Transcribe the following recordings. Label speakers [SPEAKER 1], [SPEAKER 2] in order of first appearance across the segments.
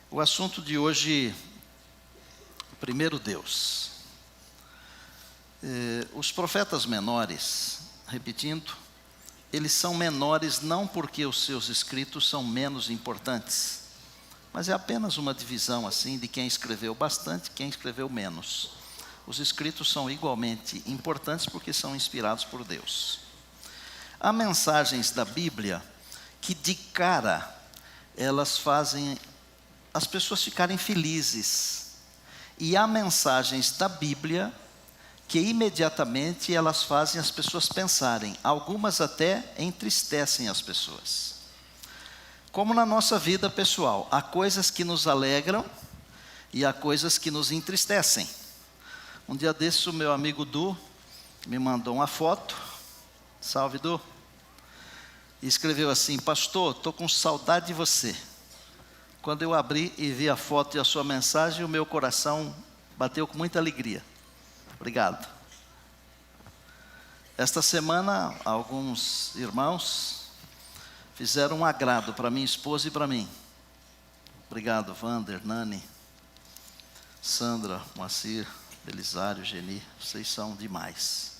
[SPEAKER 1] O assunto de hoje, primeiro Deus. Os profetas menores, repetindo, eles são menores não porque os seus escritos são menos importantes, mas é apenas uma divisão assim de quem escreveu bastante e quem escreveu menos. Os escritos são igualmente importantes porque são inspirados por Deus. Há mensagens da Bíblia que de cara elas fazem as pessoas ficarem felizes. E há mensagens da Bíblia que imediatamente elas fazem as pessoas pensarem. Algumas até entristecem as pessoas. Como na nossa vida pessoal, há coisas que nos alegram e há coisas que nos entristecem. Um dia desses o meu amigo Du me mandou uma foto, salve Du, e escreveu assim: pastor, estou com saudade de você. Quando eu abri e vi a foto e a sua mensagem, o meu coração bateu com muita alegria. Obrigado. Esta semana, alguns irmãos fizeram um agrado para minha esposa e para mim. Obrigado, Wander, Nani, Sandra, Moacir, Belisário, Geni, vocês são demais.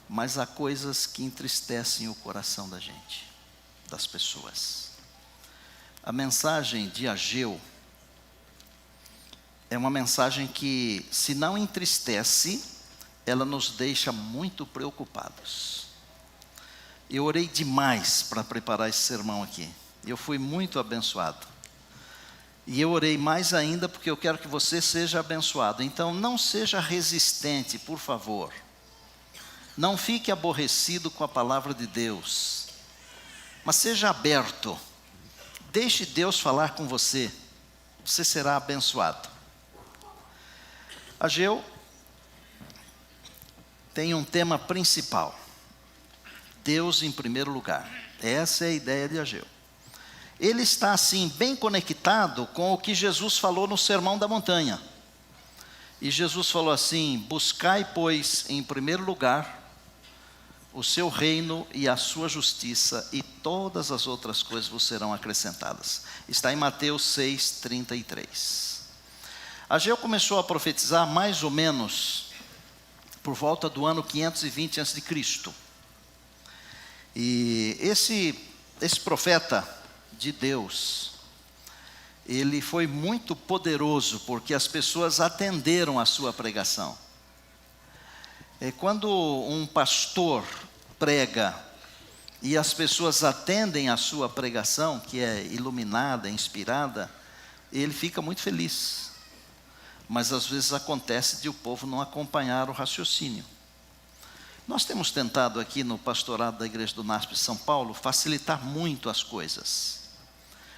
[SPEAKER 1] Mas há coisas que entristecem o coração da gente, das pessoas. A mensagem de Ageu é uma mensagem que, se não entristece, ela nos deixa muito preocupados. Eu orei demais para preparar esse sermão aqui. Eu fui muito abençoado. E eu orei mais ainda porque eu quero que você seja abençoado. Então, não seja resistente, por favor. Não fique aborrecido com a palavra de Deus. Mas seja aberto. Deixe Deus falar com você. Você será abençoado. Ageu tem um tema principal. Deus em primeiro lugar. Essa é a ideia de Ageu. Ele está assim bem conectado com o que Jesus falou no Sermão da Montanha. E Jesus falou assim: buscai, pois, em primeiro lugar o seu reino e a sua justiça, e todas as outras coisas vos serão acrescentadas. Está em Mateus 6:33. Ageu começou a profetizar mais ou menos por volta do ano 520 a.C. E esse profeta de Deus, ele foi muito poderoso, porque as pessoas atenderam a sua pregação. Quando um pastor prega e as pessoas atendem a sua pregação, que é iluminada, inspirada, ele fica muito feliz. Mas às vezes acontece de o povo não acompanhar o raciocínio. Nós temos tentado aqui no pastorado da Igreja do NASP de São Paulo facilitar muito as coisas,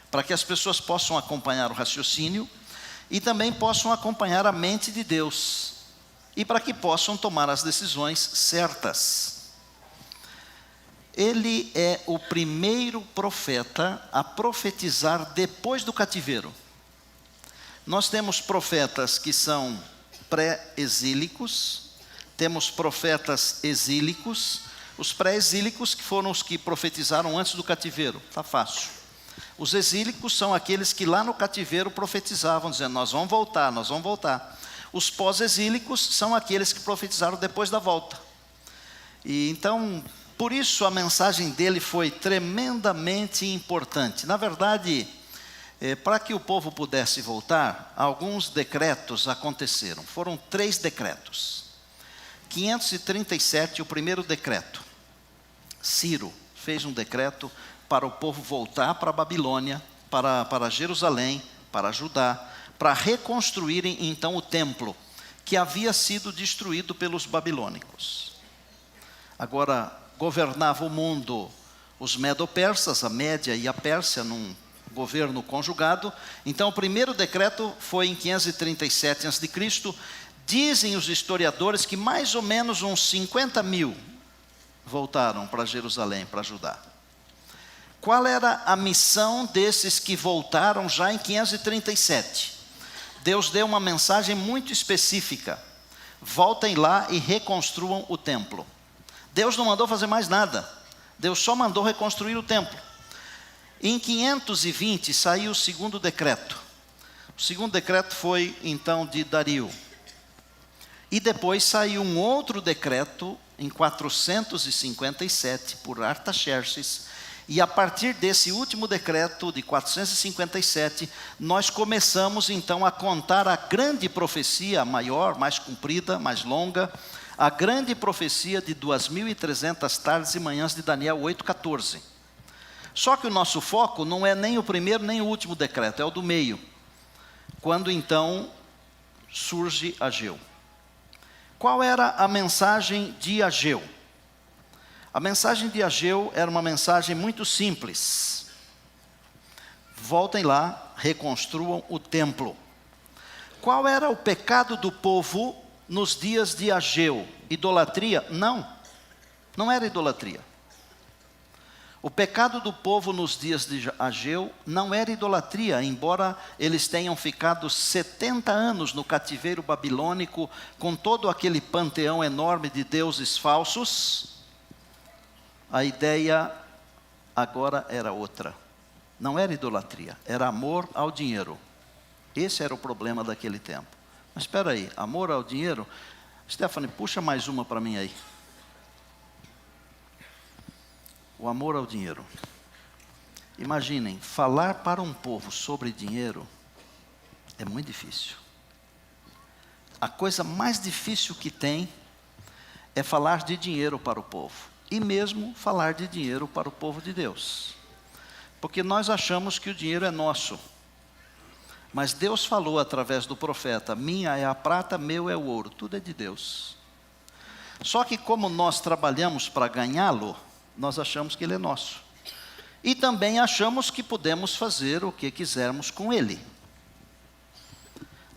[SPEAKER 1] para que as pessoas possam acompanhar o raciocínio e também possam acompanhar a mente de Deus, e para que possam tomar as decisões certas. Ele é o primeiro profeta a profetizar depois do cativeiro. Nós temos profetas que são pré-exílicos, temos profetas exílicos. Os pré-exílicos que foram os que profetizaram antes do cativeiro, está fácil. Os exílicos são aqueles que lá no cativeiro profetizavam, dizendo: nós vamos voltar, nós vamos voltar. Os pós-exílicos são aqueles que profetizaram depois da volta. E então, por isso a mensagem dele foi tremendamente importante. Na verdade, para que o povo pudesse voltar, alguns decretos aconteceram. Foram 3 decretos. 537, o primeiro decreto. Ciro fez um decreto para o povo voltar para a Babilônia, para Jerusalém, para Judá, para reconstruírem então o templo, que havia sido destruído pelos babilônicos. Agora, governava o mundo os medo-persas, a Média e a Pérsia, num governo conjugado. Então, o primeiro decreto foi em 537 a.C. Dizem os historiadores que mais ou menos uns 50 mil voltaram para Jerusalém, para Judá. Qual era a missão desses que voltaram já em 537? Deus deu uma mensagem muito específica: voltem lá e reconstruam o templo. Deus não mandou fazer mais nada, Deus só mandou reconstruir o templo. Em 520 saiu o segundo decreto. O segundo decreto foi, então, de Dario. E depois saiu um outro decreto, em 457, por Artaxerxes. E a partir desse último decreto, de 457, nós começamos, então, a contar a grande profecia, maior, mais comprida, mais longa, a grande profecia de 2.300 tardes e manhãs de Daniel 8,14. Só que o nosso foco não é nem o primeiro nem o último decreto, é o do meio. Quando então surge Ageu. Qual era a mensagem de Ageu? A mensagem de Ageu era uma mensagem muito simples. Voltem lá, reconstruam o templo. Qual era o pecado do povo nos dias de Ageu? Idolatria? Não, não era idolatria. O pecado do povo nos dias de Ageu não era idolatria, embora eles tenham ficado 70 anos no cativeiro babilônico, com todo aquele panteão enorme de deuses falsos. A ideia agora era outra. Não era idolatria, era amor ao dinheiro. Esse era o problema daquele tempo. Mas espera aí, amor ao dinheiro? Stephanie, puxa mais uma para mim aí. O amor ao dinheiro. Imaginem, falar para um povo sobre dinheiro é muito difícil. A coisa mais difícil que tem é falar de dinheiro para o povo. E mesmo falar de dinheiro para o povo de Deus. Porque nós achamos que o dinheiro é nosso. Mas Deus falou através do profeta: minha é a prata, meu é o ouro. Tudo é de Deus. Só que como nós trabalhamos para ganhá-lo, nós achamos que ele é nosso. E também achamos que podemos fazer o que quisermos com ele.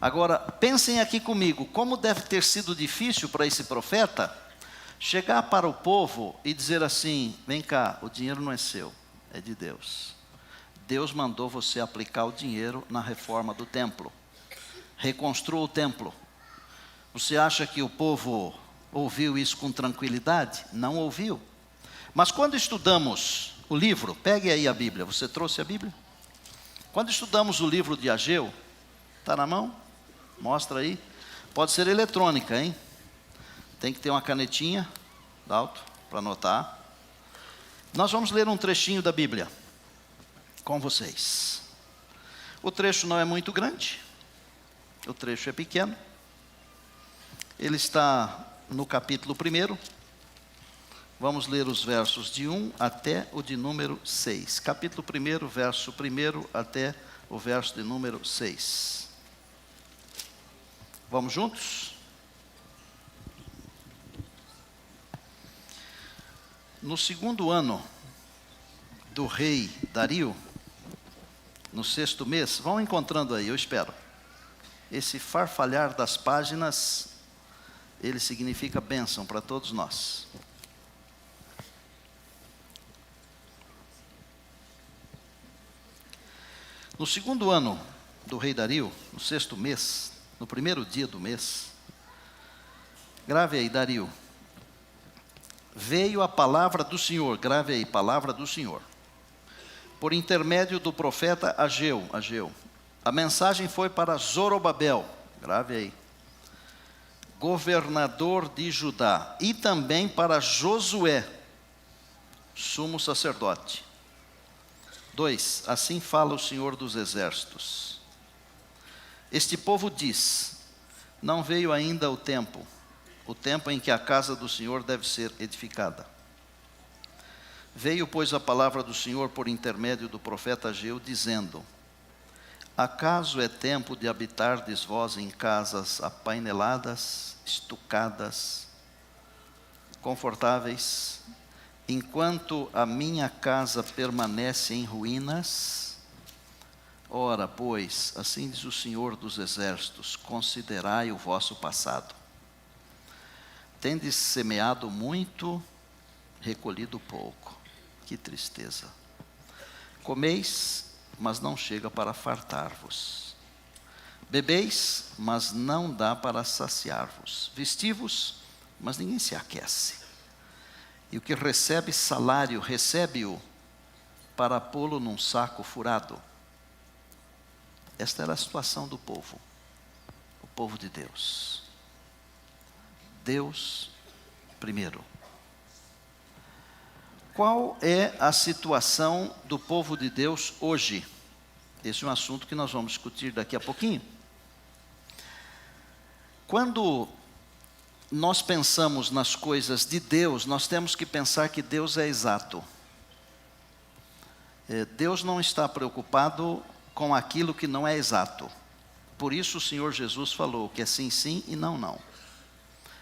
[SPEAKER 1] Agora, pensem aqui comigo, como deve ter sido difícil para esse profeta chegar para o povo e dizer assim: vem cá, o dinheiro não é seu, é de Deus. Deus mandou você aplicar o dinheiro na reforma do templo. Reconstrua o templo. Você acha que o povo ouviu isso com tranquilidade? Não ouviu. Mas quando estudamos o livro, pegue aí a Bíblia, você trouxe a Bíblia? Quando estudamos o livro de Ageu, está na mão? Mostra aí. Pode ser eletrônica, hein? Tem que ter uma canetinha, alto, para anotar. Nós vamos ler um trechinho da Bíblia com vocês. O trecho não é muito grande, o trecho é pequeno. Ele está no capítulo 1. Vamos ler os versos de 1 até o de número 6. Capítulo 1, verso 1 até o verso de número 6. Vamos juntos? No segundo ano do rei Dario, no 6º mês, vão encontrando aí, eu espero. Esse farfalhar das páginas, ele significa bênção para todos nós. No segundo ano do rei Dario, no 6º mês, no primeiro dia do mês, grave aí, Dario, veio a palavra do Senhor, grave aí, palavra do Senhor, por intermédio do profeta Ageu. A mensagem foi para Zorobabel, grave aí, governador de Judá, e também para Josué, sumo sacerdote. 2. Assim fala o Senhor dos Exércitos. Este povo diz: não veio ainda o tempo em que a casa do Senhor deve ser edificada. Veio, pois, a palavra do Senhor por intermédio do profeta Ageu, dizendo: acaso é tempo de habitardes vós em casas apaineladas, estucadas, confortáveis, enquanto a minha casa permanece em ruínas? Ora, pois, assim diz o Senhor dos Exércitos: considerai o vosso passado. Tendes semeado muito, recolhido pouco. Que tristeza. Comeis, mas não chega para fartar-vos. Bebeis, mas não dá para saciar-vos. Vestivos, mas ninguém se aquece. E o que recebe salário, recebe-o para pô-lo num saco furado. Esta era a situação do povo, o povo de Deus. Deus primeiro. Qual é a situação do povo de Deus hoje? Esse é um assunto que nós vamos discutir daqui a pouquinho. Quando nós pensamos nas coisas de Deus, nós temos que pensar que Deus é exato. Deus não está preocupado com aquilo que não é exato. Por isso o Senhor Jesus falou que é sim, sim e não, não.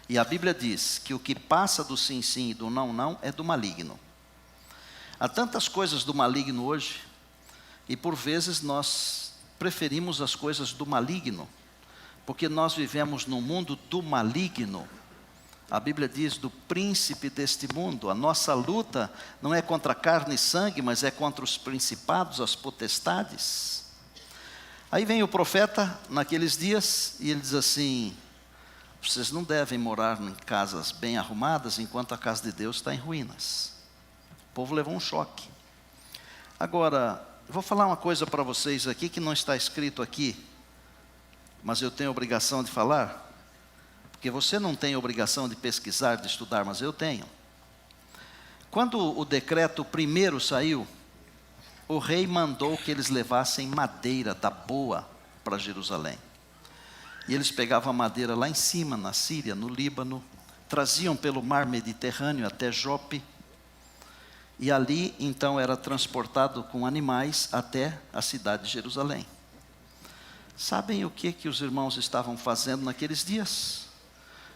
[SPEAKER 1] E a Bíblia diz que o que passa do sim, sim e do não, não é do maligno. Há tantas coisas do maligno hoje, e por vezes nós preferimos as coisas do maligno, porque nós vivemos num mundo do maligno. A Bíblia diz do príncipe deste mundo. A nossa luta não é contra carne e sangue, mas é contra os principados, as potestades. Aí vem o profeta naqueles dias e ele diz assim: vocês não devem morar em casas bem arrumadas enquanto a casa de Deus está em ruínas. O povo levou um choque. Agora, eu vou falar uma coisa para vocês aqui que não está escrito aqui, mas eu tenho obrigação de falar. Porque você não tem obrigação de pesquisar, de estudar, mas eu tenho. Quando o decreto primeiro saiu, o rei mandou que eles levassem madeira da boa para Jerusalém. E eles pegavam a madeira lá em cima, na Síria, no Líbano, traziam pelo mar Mediterrâneo até Jope, e ali então era transportado com animais até a cidade de Jerusalém. Sabem o que os irmãos estavam fazendo naqueles dias?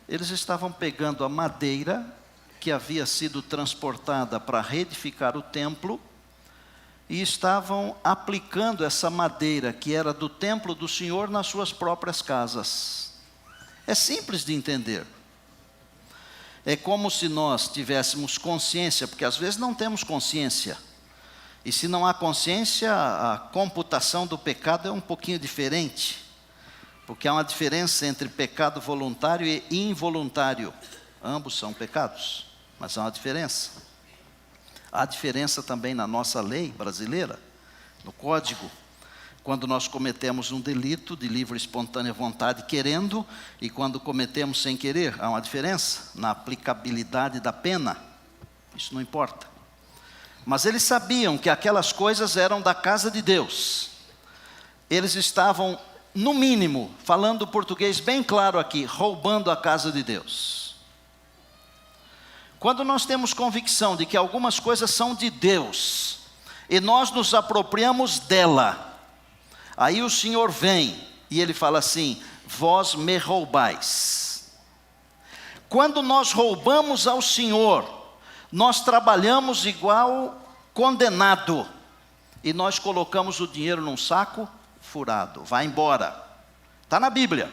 [SPEAKER 1] Eles estavam pegando a madeira que havia sido transportada para reedificar o templo e estavam aplicando essa madeira que era do templo do Senhor nas suas próprias casas. É simples de entender. É como se nós tivéssemos consciência, porque às vezes não temos consciência. E se não há consciência, a computação do pecado é um pouquinho diferente. Porque há uma diferença entre pecado voluntário e involuntário. Ambos são pecados, mas há uma diferença. Há diferença também na nossa lei brasileira, no Código. Quando nós cometemos um delito de livre e espontânea vontade querendo, e quando cometemos sem querer, há uma diferença na aplicabilidade da pena. Isso não importa. Mas eles sabiam que aquelas coisas eram da casa de Deus. Eles estavam, no mínimo, falando português bem claro aqui, roubando a casa de Deus. Quando nós temos convicção de que algumas coisas são de Deus, e nós nos apropriamos dela, aí o Senhor vem, e Ele fala assim: vós me roubais. Quando nós roubamos ao Senhor, nós trabalhamos igual condenado, e nós colocamos o dinheiro num saco furado, vai embora. Está na Bíblia.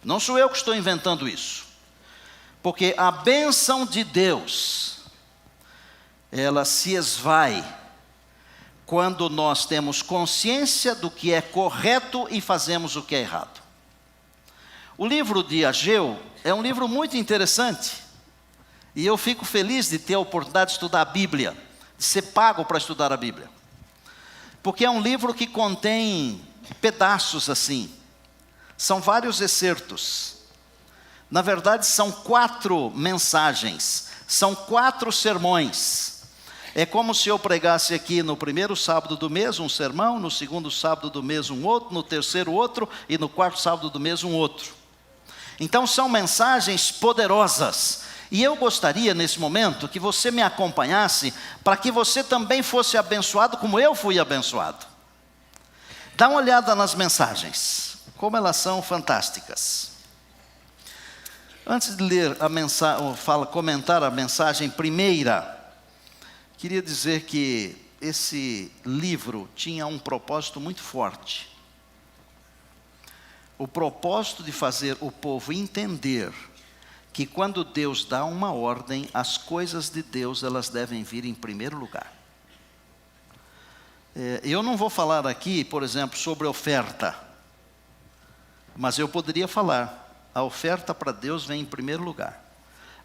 [SPEAKER 1] Não sou eu que estou inventando isso. Porque a bênção de Deus, ela se esvai quando nós temos consciência do que é correto e fazemos o que é errado. O livro de Ageu é um livro muito interessante. E eu fico feliz de ter a oportunidade de estudar a Bíblia, de ser pago para estudar a Bíblia. Porque é um livro que contém pedaços assim. São vários excertos. Na verdade, são 4 mensagens. São 4 sermões. É como se eu pregasse aqui no primeiro sábado do mês um sermão, no segundo sábado do mês um outro, no terceiro outro e no quarto sábado do mês um outro. Então são mensagens poderosas. E eu gostaria nesse momento que você me acompanhasse para que você também fosse abençoado como eu fui abençoado. Dá uma olhada nas mensagens, como elas são fantásticas. Antes de ler a mensagem, comentar a mensagem primeira, queria dizer que esse livro tinha um propósito muito forte. O propósito de fazer o povo entender que quando Deus dá uma ordem, as coisas de Deus, elas devem vir em primeiro lugar. Eu não vou falar aqui, por exemplo, sobre oferta, mas eu poderia falar, a oferta para Deus vem em primeiro lugar.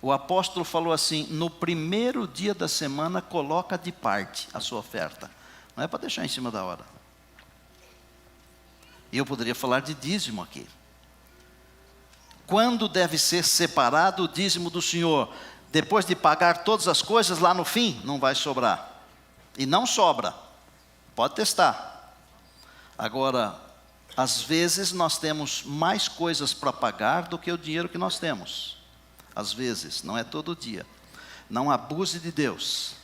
[SPEAKER 1] O apóstolo falou assim: no primeiro dia da semana, coloca de parte a sua oferta. Não é para deixar em cima da hora. E eu poderia falar de dízimo aqui. Quando deve ser separado o dízimo do Senhor? Depois de pagar todas as coisas, lá no fim, não vai sobrar. E não sobra. Pode testar. Agora, às vezes nós temos mais coisas para pagar do que o dinheiro que nós temos. Às vezes, não é todo dia. Não abuse de Deus.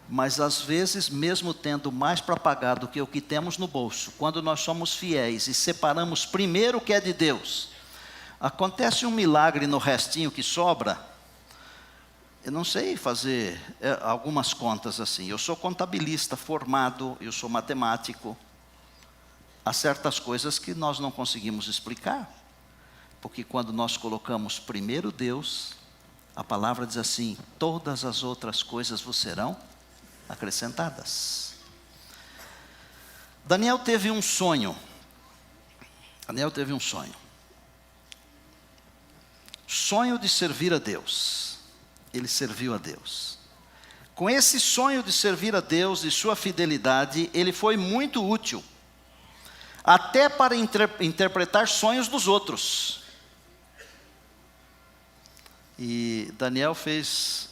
[SPEAKER 1] Mas às vezes, mesmo tendo mais para pagar do que o que temos no bolso, quando nós somos fiéis e separamos primeiro o que é de Deus, acontece um milagre no restinho que sobra. Eu não sei fazer algumas contas assim. Eu sou contabilista formado, eu sou matemático. Há certas coisas que nós não conseguimos explicar. Porque quando nós colocamos primeiro Deus, a palavra diz assim: todas as outras coisas vos serão acrescentadas. Daniel teve um sonho. Sonho de servir a Deus. Ele serviu a Deus. Com esse sonho de servir a Deus e sua fidelidade, ele foi muito útil, até para interpretar sonhos dos outros. E Daniel fez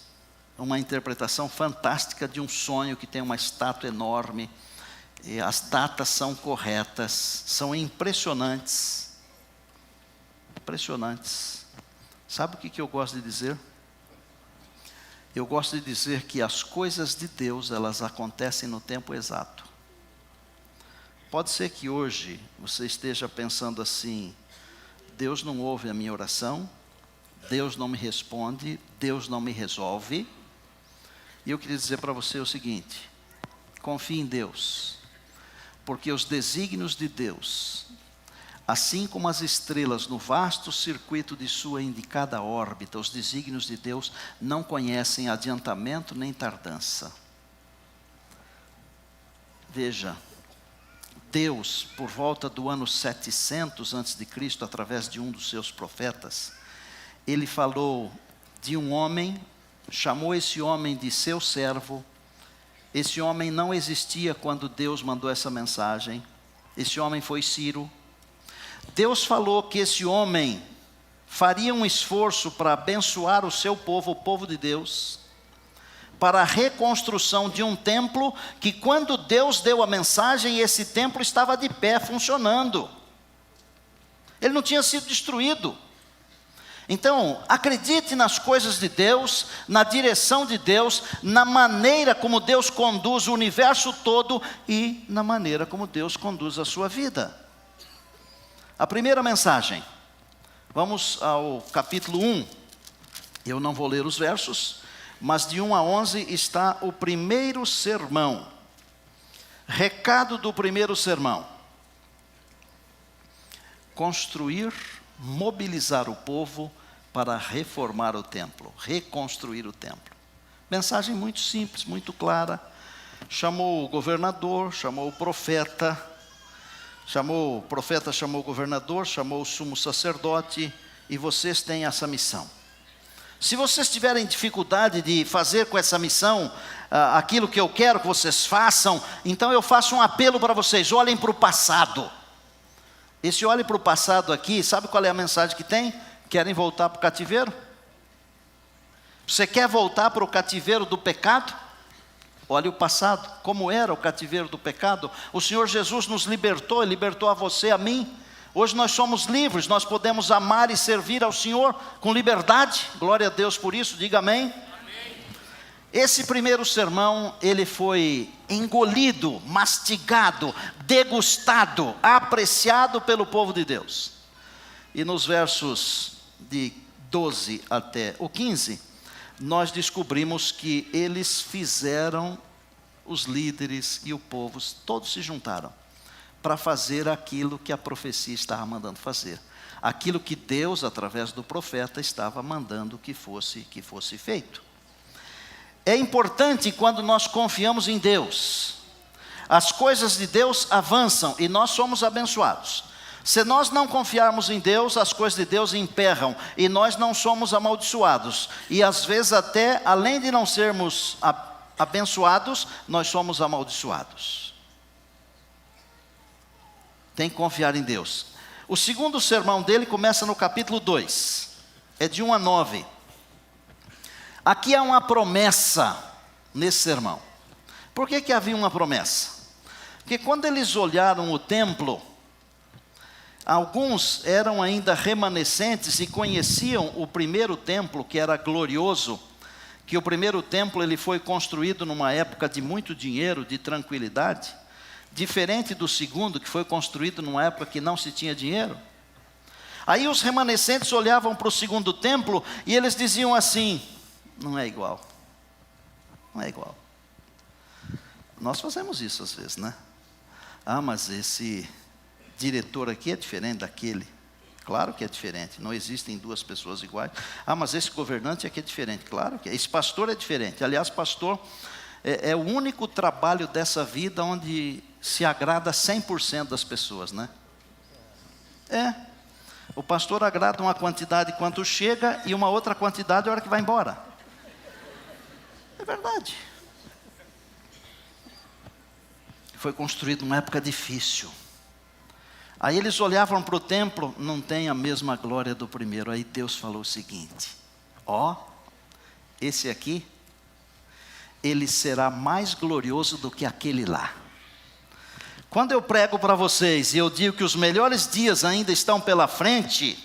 [SPEAKER 1] uma interpretação fantástica de um sonho que tem uma estátua enorme, e as datas são corretas, são impressionantes. Impressionantes. Sabe o que eu gosto de dizer? Eu gosto de dizer que as coisas de Deus, elas acontecem no tempo exato. Pode ser que hoje você esteja pensando assim: Deus não ouve a minha oração, Deus não me responde, Deus não me resolve. E eu queria dizer para você o seguinte: confie em Deus, porque os desígnios de Deus, assim como as estrelas no vasto circuito de sua indicada órbita, os desígnios de Deus não conhecem adiantamento nem tardança. Veja, Deus, por volta do ano 700 a.C., através de um dos seus profetas, ele falou de um homem, chamou esse homem de seu servo. Esse homem não existia quando Deus mandou essa mensagem. Esse homem foi Ciro. Deus falou que esse homem faria um esforço para abençoar o seu povo, o povo de Deus, para a reconstrução de um templo que, quando Deus deu a mensagem, esse templo estava de pé, funcionando. Ele não tinha sido destruído. Então, acredite nas coisas de Deus, na direção de Deus, na maneira como Deus conduz o universo todo e na maneira como Deus conduz a sua vida. A primeira mensagem, vamos ao capítulo 1. Eu não vou ler os versos, mas de 1 a 11 está o primeiro sermão. Recado do primeiro sermão: construir, mobilizar o povo para reformar o templo, reconstruir o templo. Mensagem muito simples, muito clara. Chamou o governador, chamou o profeta, chamou o governador, chamou o sumo sacerdote, e vocês têm essa missão. Se vocês tiverem dificuldade de fazer com essa missão aquilo que eu quero que vocês façam, então eu faço um apelo para vocês: olhem para o passado. Esse olhe para o passado aqui, sabe qual é a mensagem que tem? Querem voltar para o cativeiro? Você quer voltar para o cativeiro do pecado? Olhe o passado, como era o cativeiro do pecado. O Senhor Jesus nos libertou, Ele libertou a você, a mim. Hoje nós somos livres, nós podemos amar e servir ao Senhor com liberdade. Glória a Deus por isso, diga amém. Esse primeiro sermão, ele foi engolido, mastigado, degustado, apreciado pelo povo de Deus. E nos versos de 12 até o 15, nós descobrimos que eles fizeram, os líderes e o povo, todos se juntaram para fazer aquilo que a profecia estava mandando fazer. Aquilo que Deus, através do profeta, estava mandando que fosse feito. É importante quando nós confiamos em Deus. As coisas de Deus avançam e nós somos abençoados. Se nós não confiarmos em Deus, as coisas de Deus emperram e nós não somos amaldiçoados. E às vezes até, além de não sermos abençoados, nós somos amaldiçoados. Tem que confiar em Deus. O segundo sermão dele começa no capítulo 2. É de 1 a 9. Aqui há uma promessa nesse sermão. Por que havia uma promessa? Porque quando eles olharam o templo, alguns eram ainda remanescentes e conheciam o primeiro templo, que era glorioso, que o primeiro templo ele foi construído numa época de muito dinheiro, de tranquilidade, diferente do segundo, que foi construído numa época que não se tinha dinheiro. Aí os remanescentes olhavam para o segundo templo e eles diziam assim: não é igual, não é igual. Nós fazemos isso às vezes, né? Mas esse diretor aqui é diferente daquele. Claro que é diferente, não existem duas pessoas iguais. Mas esse governante aqui é diferente. Claro que é. Esse pastor é diferente. Aliás, pastor é o único trabalho dessa vida onde se agrada 100% das pessoas, né? O pastor agrada uma quantidade quando chega e uma outra quantidade a hora que vai embora. É verdade. Foi construído numa época difícil. Aí eles olhavam para o templo, não tem a mesma glória do primeiro. Aí Deus falou o seguinte: esse aqui, ele será mais glorioso do que aquele lá. Quando eu prego para vocês e eu digo que os melhores dias ainda estão pela frente,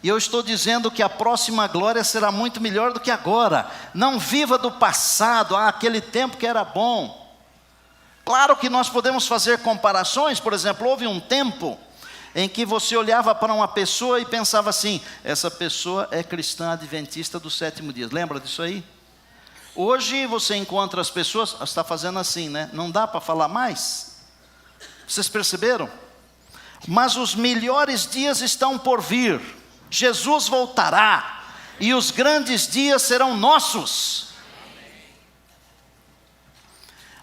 [SPEAKER 1] e eu estou dizendo que a próxima glória será muito melhor do que agora. Não viva do passado, aquele tempo que era bom. Claro que nós podemos fazer comparações. Por exemplo, houve um tempo em que você olhava para uma pessoa e pensava assim: essa pessoa é cristã adventista do sétimo dia. Lembra disso aí? Hoje você encontra as pessoas, está fazendo assim, né? Não dá para falar mais. Vocês perceberam? Mas os melhores dias estão por vir. Jesus voltará e os grandes dias serão nossos.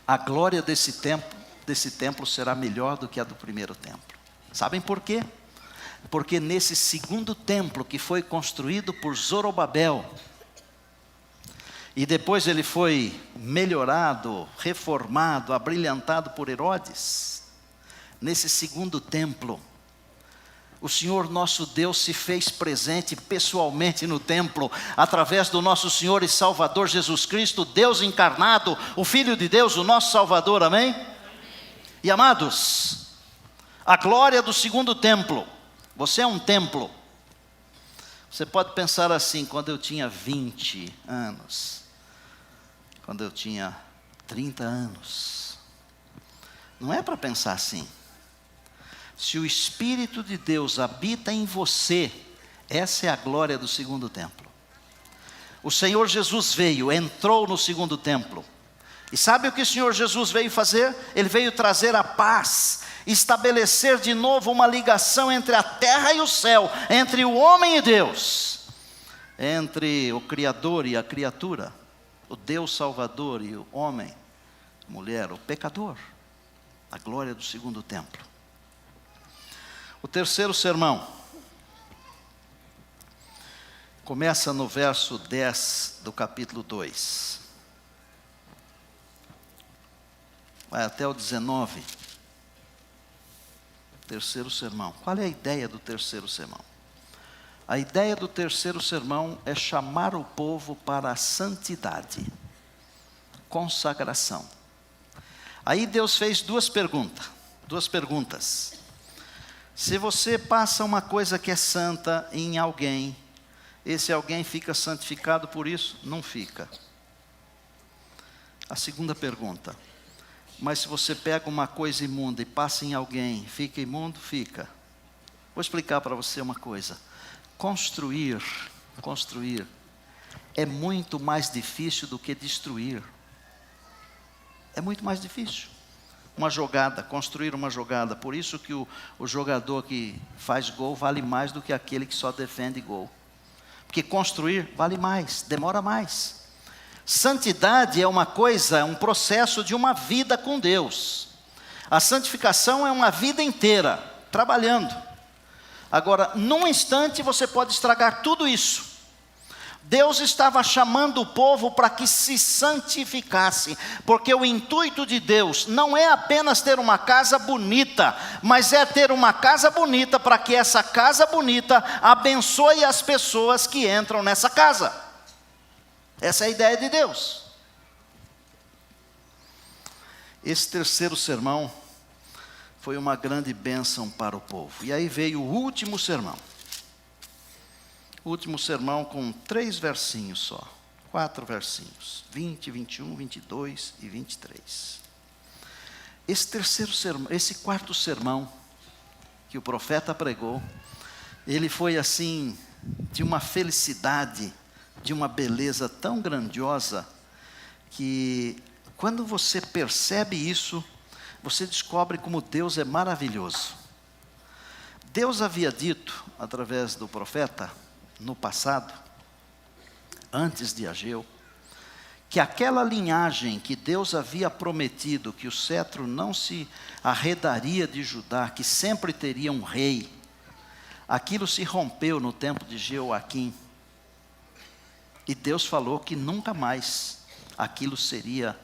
[SPEAKER 1] A glória desse templo será melhor do que a do primeiro templo. Sabem por quê? Porque nesse segundo templo que foi construído por Zorobabel, e depois ele foi melhorado, reformado, abrilhantado por Herodes, nesse segundo templo, o Senhor nosso Deus se fez presente pessoalmente no templo, através do nosso Senhor e Salvador Jesus Cristo, Deus encarnado, o Filho de Deus, o nosso Salvador, amém? E amados, a glória do segundo templo, você é um templo. Você pode pensar assim: quando eu tinha 20 anos, quando eu tinha 30 anos, não é para pensar assim. Se o Espírito de Deus habita em você, essa é a glória do segundo templo. O Senhor Jesus veio, entrou no segundo templo. E sabe o que o Senhor Jesus veio fazer? Ele veio trazer a paz, estabelecer de novo uma ligação entre a terra e o céu, entre o homem e Deus, entre o Criador e a criatura, o Deus Salvador e o homem, a mulher, o pecador. A glória do segundo templo. O terceiro sermão começa no verso 10 do capítulo 2. Vai até o 19. Terceiro sermão. Qual é a ideia do terceiro sermão? A ideia do terceiro sermão é chamar o povo para a santidade, consagração. Aí Deus fez duas perguntas. Se você passa uma coisa que é santa em alguém, esse alguém fica santificado por isso? Não fica. A segunda pergunta: mas se você pega uma coisa imunda e passa em alguém, fica imundo? Fica. Vou explicar para você uma coisa. Construir é muito mais difícil do que destruir. É muito mais difícil. Construir uma jogada. Por isso que o jogador que faz gol vale mais do que aquele que só defende gol. Porque construir vale mais, demora mais. Santidade é uma coisa, é um processo de uma vida com Deus. A santificação é uma vida inteira, trabalhando. Agora, num instante você pode estragar tudo isso. Deus estava chamando o povo para que se santificasse, porque o intuito de Deus não é apenas ter uma casa bonita, mas é ter uma casa bonita para que essa casa bonita abençoe as pessoas que entram nessa casa. Essa é a ideia de Deus. Esse terceiro sermão foi uma grande bênção para o povo. E aí veio o último sermão. O último sermão com 3 versinhos só. 4 versinhos. 20, 21, 22 e 23. Esse quarto sermão que o profeta pregou, ele foi assim, de uma felicidade, de uma beleza tão grandiosa, que quando você percebe isso, você descobre como Deus é maravilhoso. Deus havia dito, através do profeta, no passado, antes de Ageu, que aquela linhagem que Deus havia prometido, que o cetro não se arredaria de Judá, que sempre teria um rei, aquilo se rompeu no tempo de Jeoaquim. E Deus falou que nunca mais aquilo seria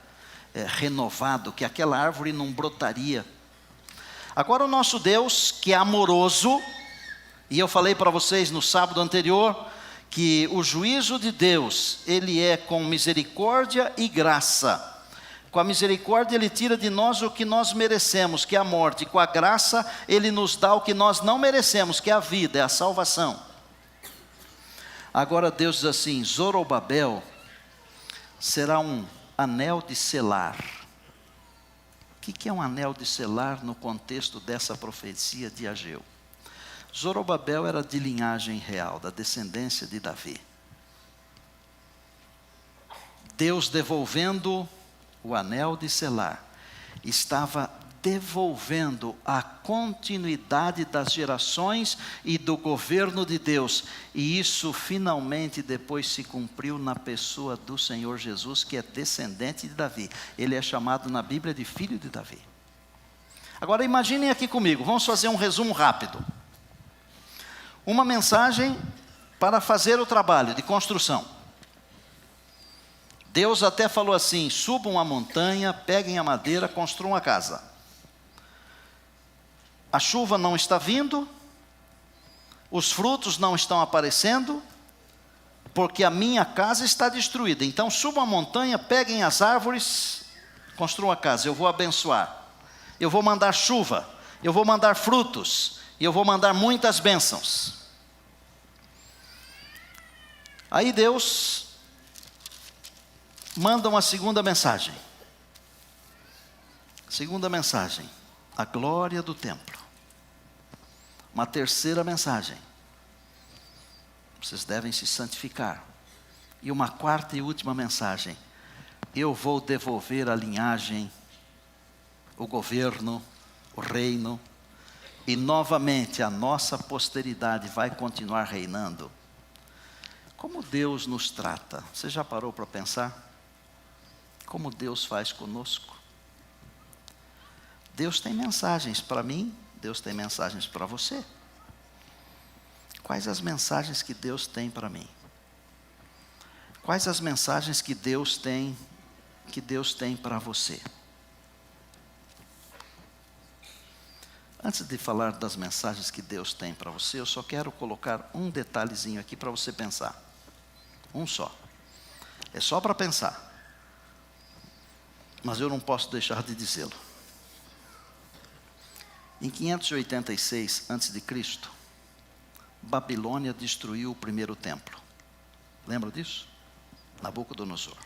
[SPEAKER 1] renovado, que aquela árvore não brotaria. Agora o nosso Deus, que é amoroso, e eu falei para vocês no sábado anterior, que o juízo de Deus, ele é com misericórdia e graça. Com a misericórdia ele tira de nós o que nós merecemos, que é a morte. E com a graça ele nos dá o que nós não merecemos, que é a vida, é a salvação. Agora Deus diz assim: Zorobabel será um anel de selar. O que é um anel de selar no contexto dessa profecia de Ageu? Zorobabel era de linhagem real, da descendência de Davi. Deus, devolvendo o anel de selar, estava devolvendo a continuidade das gerações e do governo de Deus. E isso finalmente depois se cumpriu na pessoa do Senhor Jesus, que é descendente de Davi. Ele é chamado na Bíblia de filho de Davi. Agora imaginem aqui comigo, vamos fazer um resumo rápido. Uma mensagem para fazer o trabalho de construção. Deus até falou assim: subam a montanha, peguem a madeira, construam a casa. A chuva não está vindo, os frutos não estão aparecendo, porque a minha casa está destruída. Então subam a montanha, peguem as árvores, construam a casa. Eu vou abençoar, eu vou mandar chuva, eu vou mandar frutos, e eu vou mandar muitas bênçãos. Aí Deus manda uma segunda mensagem. Segunda mensagem, a glória do templo. Uma terceira mensagem, vocês devem se santificar. E uma quarta e última mensagem, eu vou devolver a linhagem, o governo, o reino, e novamente a nossa posteridade vai continuar reinando. Como Deus nos trata? Você já parou para pensar? Como Deus faz conosco? Deus tem mensagens para mim, Deus tem mensagens para você. Quais as mensagens que Deus tem para mim? Quais as mensagens que Deus tem para você? Antes de falar das mensagens que Deus tem para você, eu só quero colocar um detalhezinho aqui para você pensar. Um só. É só para pensar. Mas eu não posso deixar de dizê-lo. Em 586 a.C., Babilônia destruiu o primeiro templo. Lembra disso? Nabucodonosor.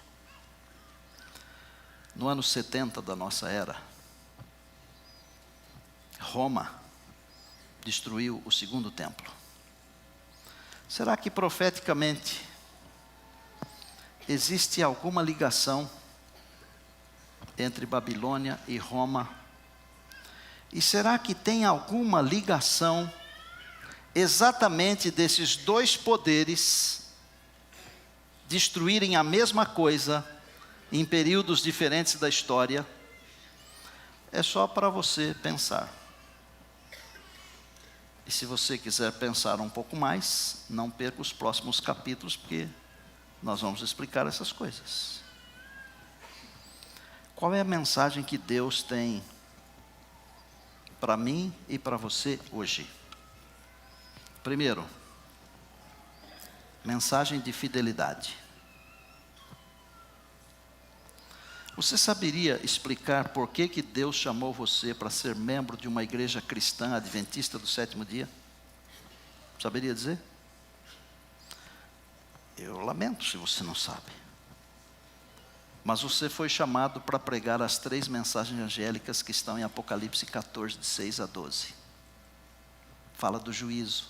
[SPEAKER 1] No ano 70 da nossa era, Roma destruiu o segundo templo. Será que profeticamente existe alguma ligação entre Babilônia e Roma? E será que tem alguma ligação exatamente desses dois poderes destruírem a mesma coisa em períodos diferentes da história? É só para você pensar. E se você quiser pensar um pouco mais, não perca os próximos capítulos, porque nós vamos explicar essas coisas. Qual é a mensagem que Deus tem para mim e para você hoje? Primeiro, mensagem de fidelidade. Você saberia explicar por que Deus chamou você para ser membro de uma igreja cristã adventista do sétimo dia? Saberia dizer? Eu lamento se você não sabe. Mas você foi chamado para pregar as 3 mensagens angélicas que estão em Apocalipse 14, de 6 a 12. Fala do juízo,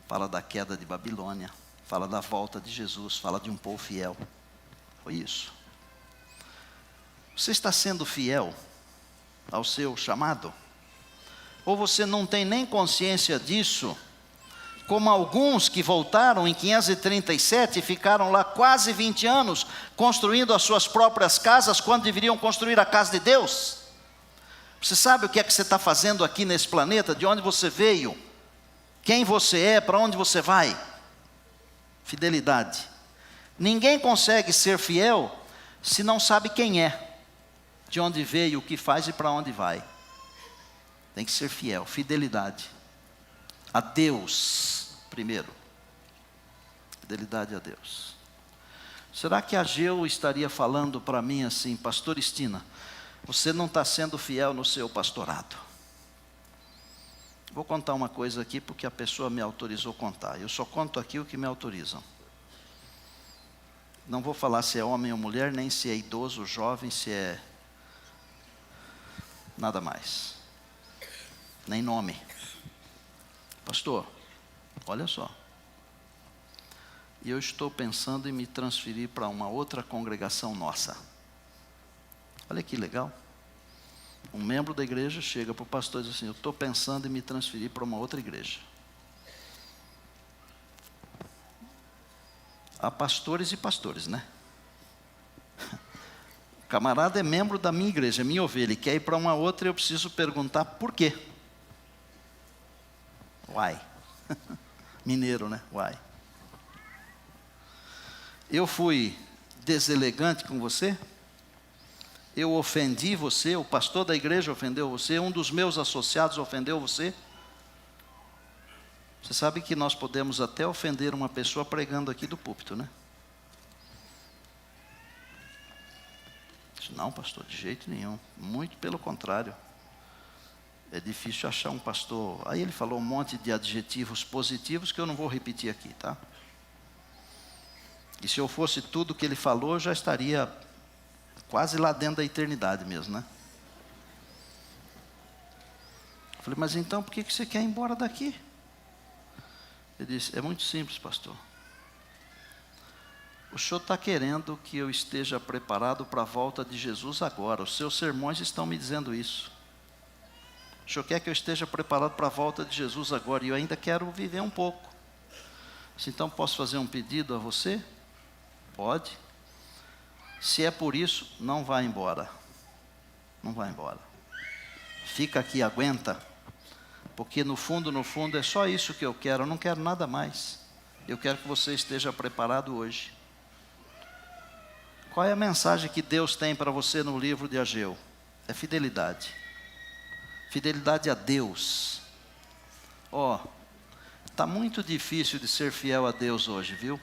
[SPEAKER 1] fala da queda de Babilônia, fala da volta de Jesus, fala de um povo fiel. Foi isso. Você está sendo fiel ao seu chamado? Ou você não tem nem consciência disso? Como alguns que voltaram em 537 e ficaram lá quase 20 anos, construindo as suas próprias casas, quando deveriam construir a casa de Deus. Você sabe o que é que você está fazendo aqui nesse planeta? De onde você veio? Quem você é? Para onde você vai? Fidelidade. Ninguém consegue ser fiel se não sabe quem é, de onde veio, o que faz e para onde vai. Tem que ser fiel, fidelidade a Deus, primeiro. Fidelidade a Deus. Será que Ageu estaria falando para mim assim: pastor Estina, você não está sendo fiel no seu pastorado? Vou contar uma coisa aqui porque a pessoa me autorizou a contar. Eu só conto aqui o que me autorizam. Não vou falar se é homem ou mulher, nem se é idoso, jovem, se é nada mais. Nem nome. Pastor, olha só. Eu estou pensando em me transferir para uma outra congregação nossa. Olha que legal. Um membro da igreja chega para o pastor e diz assim: eu estou pensando em me transferir para uma outra igreja. Há pastores e pastores, né? O camarada é membro da minha igreja, é minha ovelha, ele quer ir para uma outra e eu preciso perguntar por quê. Why? Mineiro, né? Why? Eu fui deselegante com você? Eu ofendi você? O pastor da igreja ofendeu você? Um dos meus associados ofendeu você? Você sabe que nós podemos até ofender uma pessoa pregando aqui do púlpito, né? Não, pastor, de jeito nenhum. Muito pelo contrário. É difícil achar um pastor. Aí ele falou um monte de adjetivos positivos que eu não vou repetir aqui, tá? E se eu fosse tudo o que ele falou, eu já estaria quase lá dentro da eternidade mesmo, né? Eu falei: mas então por que você quer ir embora daqui? Ele disse: é muito simples, pastor. O senhor está querendo que eu esteja preparado para a volta de Jesus agora. Os seus sermões estão me dizendo isso. O senhor quer que eu esteja preparado para a volta de Jesus agora, e eu ainda quero viver um pouco. Então posso fazer um pedido a você? Pode. Se é por isso, não vá embora. Não vá embora. Fica aqui, aguenta. Porque no fundo é só isso que eu quero. Eu não quero nada mais. Eu quero que você esteja preparado hoje. Qual é a mensagem que Deus tem para você no livro de Ageu? É fidelidade. Fidelidade a Deus. Está muito difícil de ser fiel a Deus hoje, viu?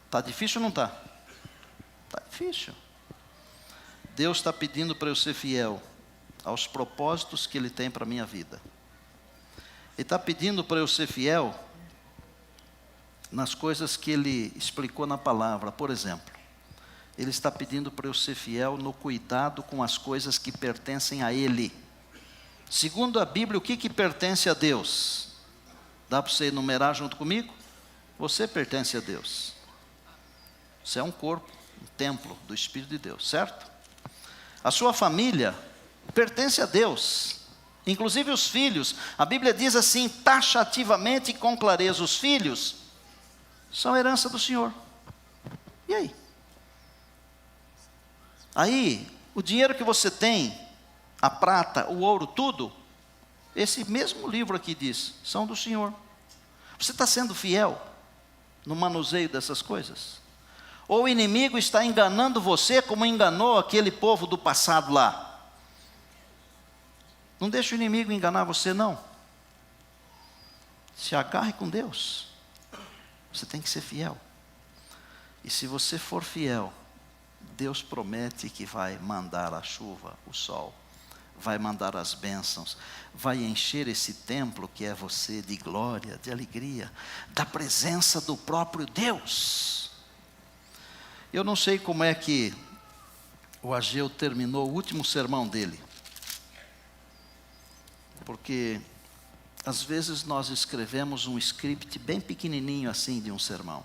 [SPEAKER 1] Está difícil ou não está? Está difícil. Deus está pedindo para eu ser fiel aos propósitos que Ele tem para a minha vida. Ele está pedindo para eu ser fiel nas coisas que Ele explicou na palavra. Por exemplo, Ele está pedindo para eu ser fiel no cuidado com as coisas que pertencem a Ele. Segundo a Bíblia, o que pertence a Deus? Dá para você enumerar junto comigo? Você pertence a Deus. Você é um corpo, um templo do Espírito de Deus, certo? A sua família pertence a Deus, inclusive os filhos. A Bíblia diz assim, taxativamente e com clareza: os filhos são herança do Senhor. E aí? Aí, o dinheiro que você tem, a prata, o ouro, tudo, esse mesmo livro aqui diz, são do Senhor. Você está sendo fiel? no manuseio dessas coisas? Ou o inimigo está enganando você como enganou aquele povo do passado lá? Não deixe o inimigo enganar você, não. Se agarre com Deus. Você tem que ser fiel. E se você for fiel, Deus promete que vai mandar a chuva, o sol, vai mandar as bênçãos, vai encher esse templo que é você de glória, de alegria, da presença do próprio Deus. Eu não sei como é que o Ageu terminou o último sermão dele, porque às vezes nós escrevemos um script bem pequenininho assim de um sermão,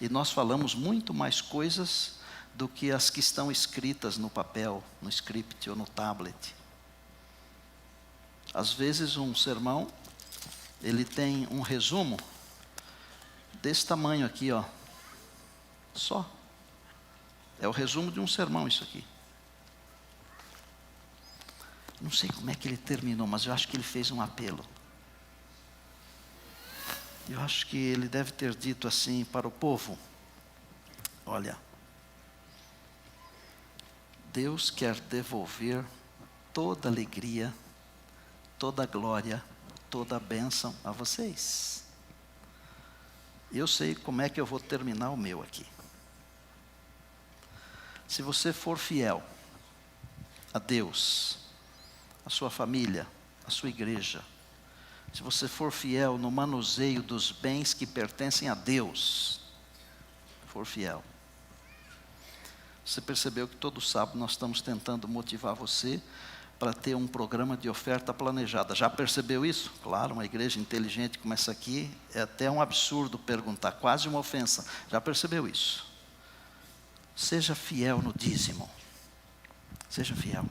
[SPEAKER 1] e nós falamos muito mais coisas do que as que estão escritas no papel, no script ou no tablet. Às vezes um sermão, ele tem um resumo desse tamanho aqui, ó. Só. É o resumo de um sermão isso aqui. Não sei como é que ele terminou, mas eu acho que ele fez um apelo. Eu acho que ele deve ter dito assim para o povo: olha, Deus quer devolver toda a alegria, toda a glória, toda a bênção a vocês. Eu sei como é que eu vou terminar o meu aqui. Se você for fiel a Deus, a sua família, a sua igreja, se você for fiel no manuseio dos bens que pertencem a Deus, for fiel. Você percebeu que todo sábado nós estamos tentando motivar você para ter um programa de oferta planejada. Já percebeu isso? Claro, uma igreja inteligente como essa aqui, é até um absurdo perguntar, quase uma ofensa. Já percebeu isso? Seja fiel no dízimo. Seja fiel.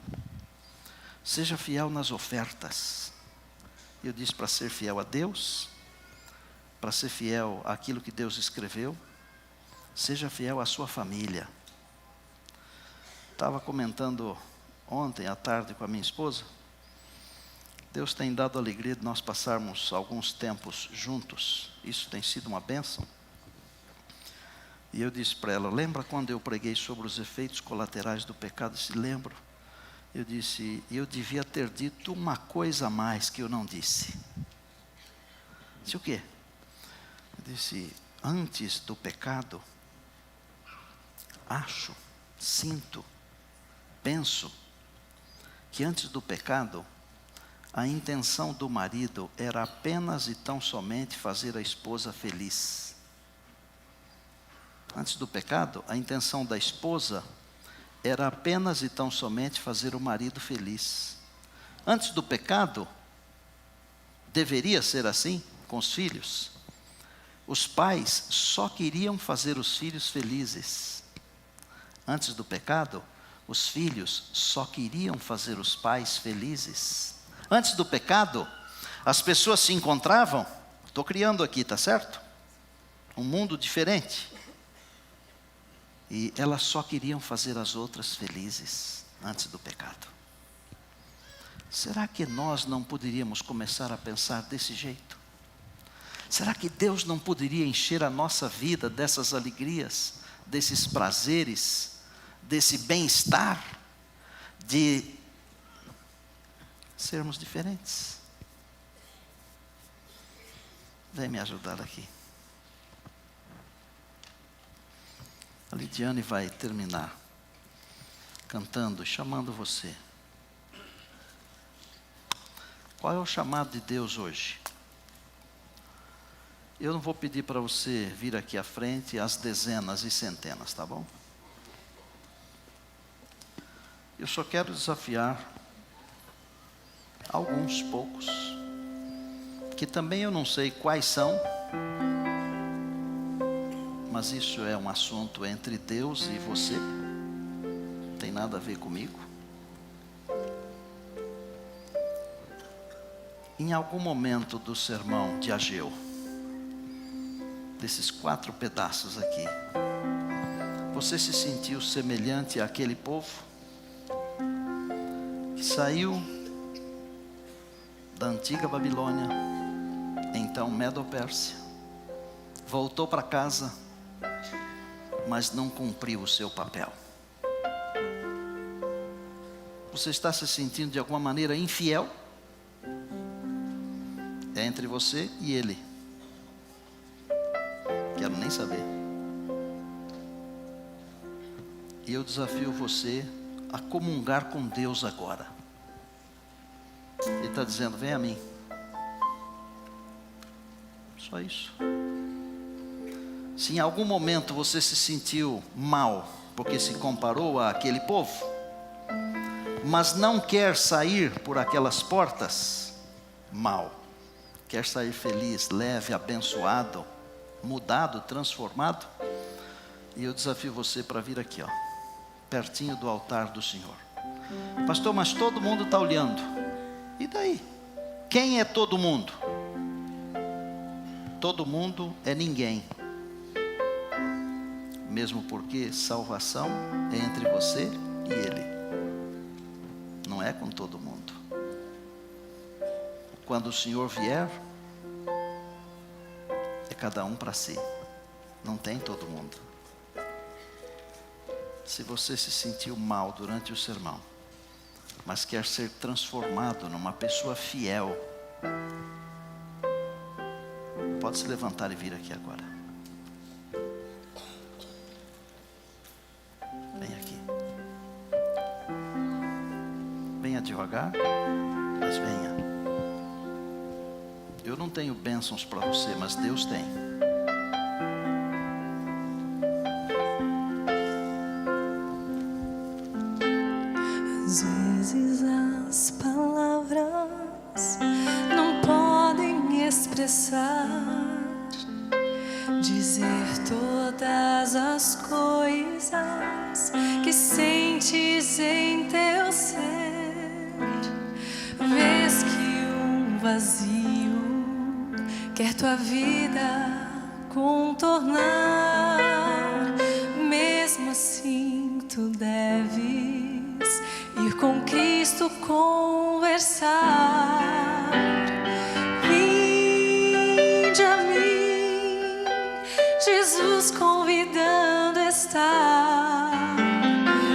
[SPEAKER 1] Seja fiel nas ofertas. Eu disse para ser fiel a Deus, para ser fiel àquilo que Deus escreveu. Seja fiel à sua família. Estava comentando ontem à tarde com a minha esposa. Deus tem dado a alegria de nós passarmos alguns tempos juntos. Isso tem sido uma bênção. E eu disse para ela: lembra quando eu preguei sobre os efeitos colaterais do pecado? Eu disse: lembro. Eu disse: eu devia ter dito uma coisa a mais que eu não disse. Disse o quê? Eu disse: antes do pecado, sinto, penso que antes do pecado, a intenção do marido era apenas e tão somente fazer a esposa feliz. Antes do pecado, a intenção da esposa era apenas e tão somente fazer o marido feliz. Antes do pecado, deveria ser assim com os filhos. Os pais só queriam fazer os filhos felizes. Antes do pecado, os filhos só queriam fazer os pais felizes. Antes do pecado, as pessoas se encontravam, estou criando aqui, tá certo? Um mundo diferente. E elas só queriam fazer as outras felizes antes do pecado. Será que nós não poderíamos começar a pensar desse jeito? Será que Deus não poderia encher a nossa vida dessas alegrias, desses prazeres, desse bem-estar, de sermos diferentes? Vem me ajudar aqui. A Lidiane vai terminar cantando, chamando você. Qual é o chamado de Deus hoje? Eu não vou pedir para você vir aqui à frente às dezenas e centenas, tá bom? Eu só quero desafiar alguns poucos, que também eu não sei quais são, mas isso é um assunto entre Deus e você, não tem nada a ver comigo. Em algum momento do sermão de Ageu, desses 4 pedaços aqui, você se sentiu semelhante àquele povo que saiu da antiga Babilônia, então Medo-Pérsia, voltou para casa, mas não cumpriu o seu papel. Você está se sentindo de alguma maneira infiel? É entre você e ele. Quero nem saber. E eu desafio você a comungar com Deus agora. Ele está dizendo: vem a mim. Só isso. Se em algum momento você se sentiu mal porque se comparou àquele povo, mas não quer sair por aquelas portas, mal. Quer sair feliz, leve, abençoado, mudado, transformado, e eu desafio você para vir aqui, ó, pertinho do altar do Senhor. Pastor, mas todo mundo está olhando. E daí? Quem é todo mundo? Todo mundo é ninguém. Mesmo porque salvação é entre você e Ele. Não é com todo mundo. Quando o Senhor vier, é cada um para si. Não tem todo mundo. Se você se sentiu mal durante o sermão, mas quer ser transformado numa pessoa fiel, pode se levantar e vir aqui agora. Vem aqui. Venha devagar, mas venha. Eu não tenho bênçãos para você, mas Deus tem.
[SPEAKER 2] Às vezes as palavras não podem expressar, dizer todas as coisas que sentes em teu ser. Vês que um vazio quer tua vida contornar. Mesmo assim tu deves ir com Cristo conversar. Vinde a mim, Jesus convidando está.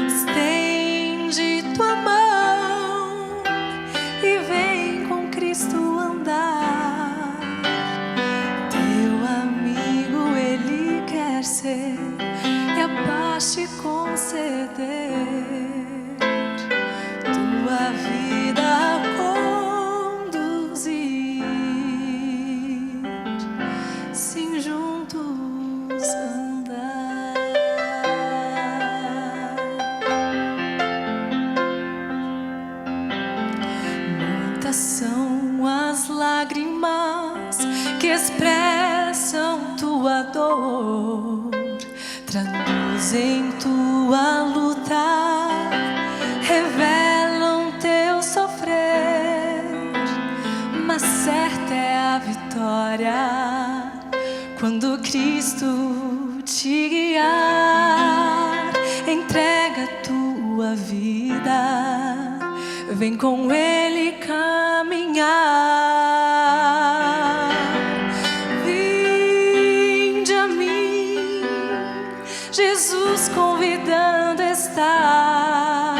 [SPEAKER 2] Estende tua mão e vem com Cristo andar. Teu amigo Ele quer ser e a paz te conceder. Tua vida conduzir, sim, juntos andar. Muitas são as lágrimas que expressam tua dor, traduzem tua luta, revelam teu sofrer, mas certa é a vitória quando Cristo te guiar. Entrega tua vida, vem com Ele caminhar. Vinde a mim, Jesus convidando está.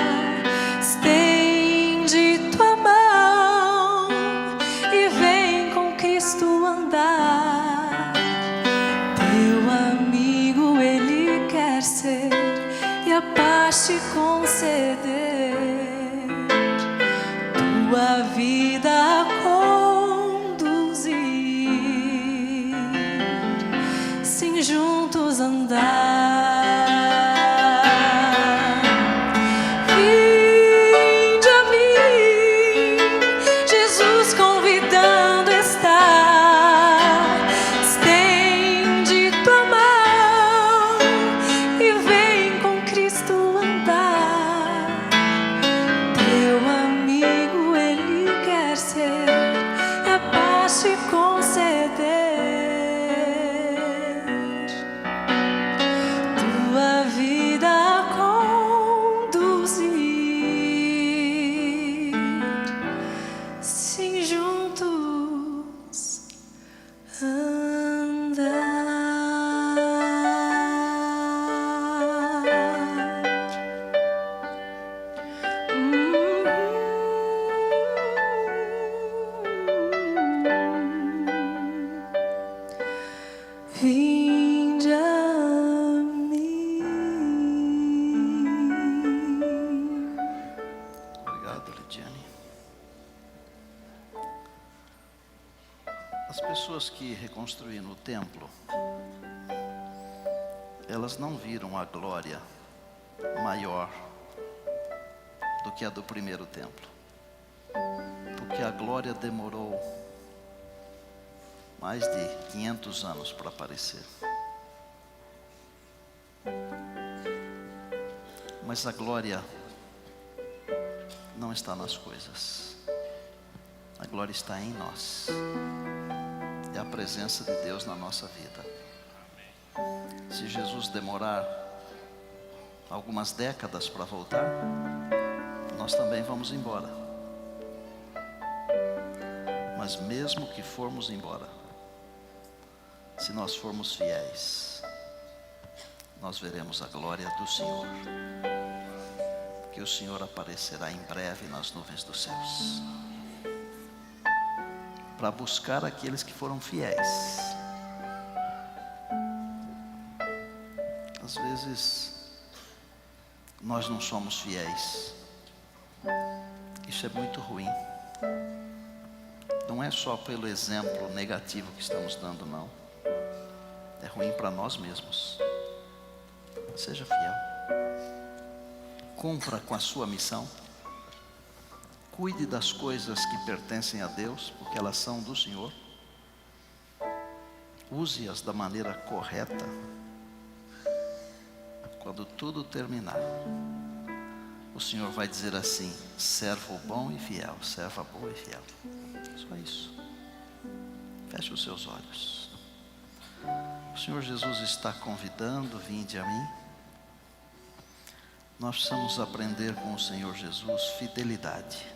[SPEAKER 2] Estende tua mão e vem com Cristo andar. Teu amigo Ele quer ser e a paz te conceder. Tua vida
[SPEAKER 1] As pessoas que reconstruíram o templo, elas não viram a glória maior do que a do primeiro templo, porque a glória demorou mais de 500 anos para aparecer. Mas a glória não está nas coisas, a glória está em nós. É a presença de Deus na nossa vida. Se Jesus demorar algumas décadas para voltar, nós também vamos embora. Mas mesmo que formos embora, se nós formos fiéis, nós veremos a glória do Senhor, que o Senhor aparecerá em breve nas nuvens dos céus, para buscar aqueles que foram fiéis. Às vezes, nós não somos fiéis. Isso é muito ruim. Não é só pelo exemplo negativo que estamos dando, não. É ruim para nós mesmos. Seja fiel. Cumpra com a sua missão. Cuide das coisas que pertencem a Deus, porque elas são do Senhor. Use-as da maneira correta. Quando tudo terminar, o Senhor vai dizer assim: servo bom e fiel, serva boa e fiel. Só isso. Feche os seus olhos. O Senhor Jesus está convidando: vinde a mim. Nós precisamos aprender com o Senhor Jesus fidelidade.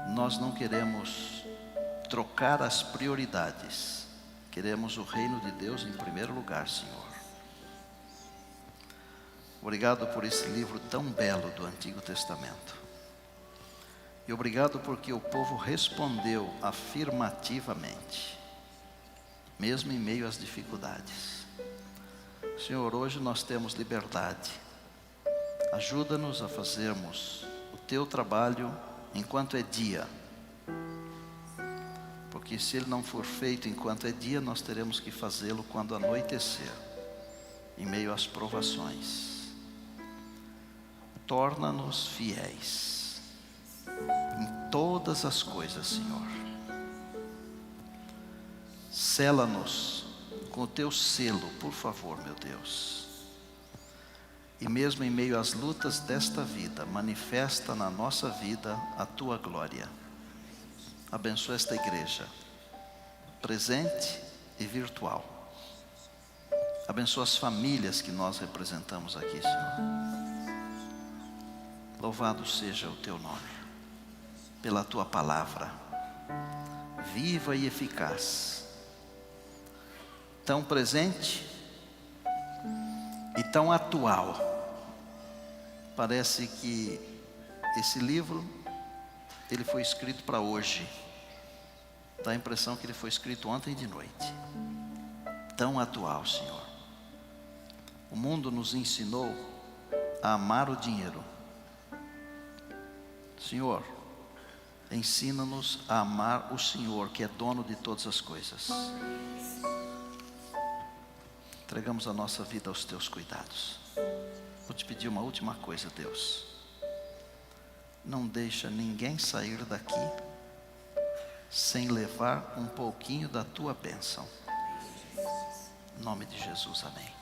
[SPEAKER 1] Nós não queremos trocar as prioridades. Queremos o reino de Deus em primeiro lugar, Senhor. Obrigado por esse livro tão belo do Antigo Testamento. E obrigado porque o povo respondeu afirmativamente, mesmo em meio às dificuldades. Senhor, hoje nós temos liberdade. Ajuda-nos a fazermos o teu trabalho enquanto é dia. Porque se ele não for feito enquanto é dia, nós teremos que fazê-lo quando anoitecer, em meio às provações. Torna-nos fiéis em todas as coisas, Senhor. Sela-nos com o teu selo, por favor, meu Deus. E mesmo em meio às lutas desta vida, manifesta na nossa vida a tua glória. Abençoa esta igreja, presente e virtual. Abençoa as famílias que nós representamos aqui, Senhor. Louvado seja o teu nome, pela tua palavra, viva e eficaz, tão presente e tão atual. Parece que esse livro, ele foi escrito para hoje. Dá a impressão que ele foi escrito ontem de noite. Tão atual, Senhor. O mundo nos ensinou a amar o dinheiro. Senhor, ensina-nos a amar o Senhor, que é dono de todas as coisas. Entregamos a nossa vida aos teus cuidados. Vou te pedir uma última coisa, Deus. Não deixa ninguém sair daqui sem levar um pouquinho da tua bênção. Em nome de Jesus, amém.